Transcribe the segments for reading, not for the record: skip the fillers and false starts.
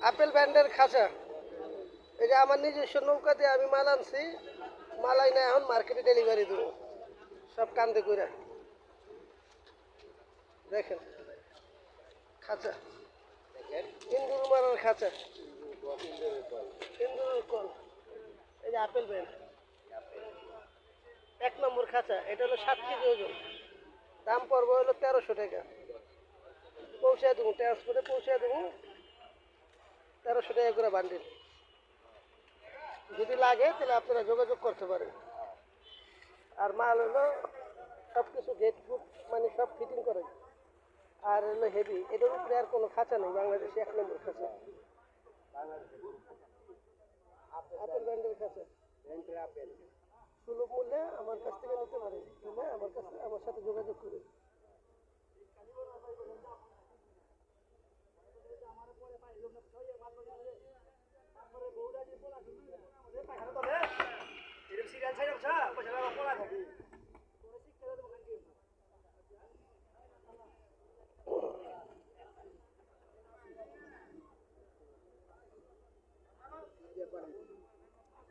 Apple ব্যান্ডের খাঁচা। এই যে আমার নিজস্ব নৌকা দিয়ে আমি মাল আনছি, মালাই না এখন মার্কেটে ডেলিভারি দেবো সব কান্দে করে। দেখেন খাঁচা, ইন্দুর মারার খাঁচা, ইন্দুরের কল। এই যে আপেল ব্যান্ড 1 নম্বর খাঁচা, এটা হলো 7 কেজি ওজন। দাম পড়বে হলো 1300 টাকা। পৌঁছায় দেবো, ট্রান্সপোর্টে পৌঁছায় দেবো 1300 টাকা করে বান্ডিল। যদি লাগে তাহলে আপনারা যোগাযোগ করতে পারেন। আর মাল হলো সব কিছু গেট বুক, মানে সব ফিটিং করে। আর হলো হেভি, এটার উপরে আর কোনো খাঁচা নেই বাংলাদেশে, 1 নম্বর খাঁচা আপেল ব্যান্ডের খাঁচা। সুলভ মূল্যে আমার কাছ থেকে নিতে পারেন, নিলে আমার সাথে যোগাযোগ করে।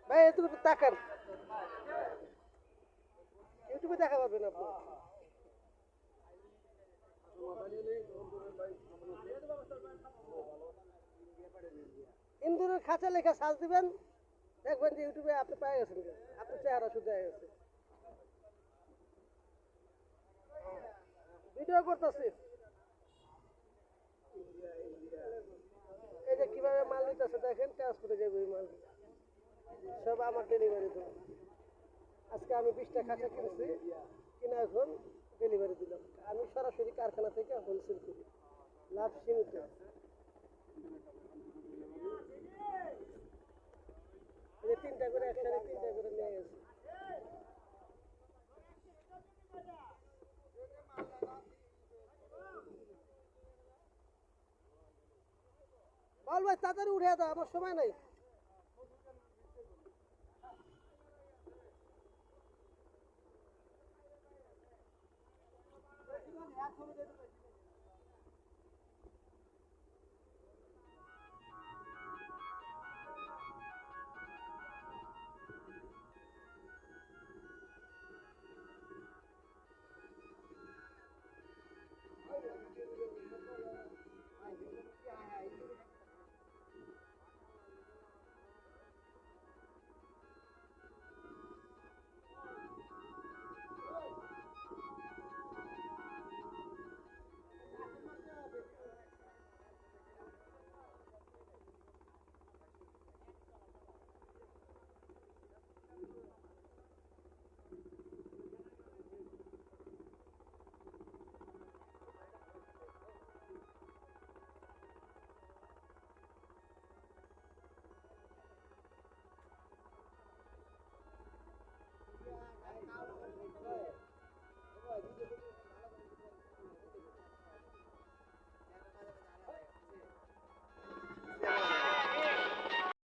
ভাই এটুকু একটু তাকান, ইউটিউবে দেখা পাবেন আপনি। ইন্দুরের খাঁচা লেখা সার্চ দিবেন, দেখবেন যে ইউটিউবে আপনি পেয়ে গেছেন, আপনার চেহারা শুধু হয়ে গেছে। ভিডিও করতেছি, এই যে কিভাবে মাল নিতেছে দেখেন, ট্রান্সপোর্টে যাবে এই মাল সব আমার ডেলিভারি দেবো। আজকে আমি 20টা খাঁচা কিনছি, কিনা এখন ডেলিভারি দিলাম। আমি সরাসরি কারখানা থেকে হোলসেল করি, লাভ সীমিত। এই যে 3টা করে একসাথে 3টা করে নিয়ে গেছে। বল ভাই তাড়াতাড়ি উঠে দাও, আমার সময় নাই।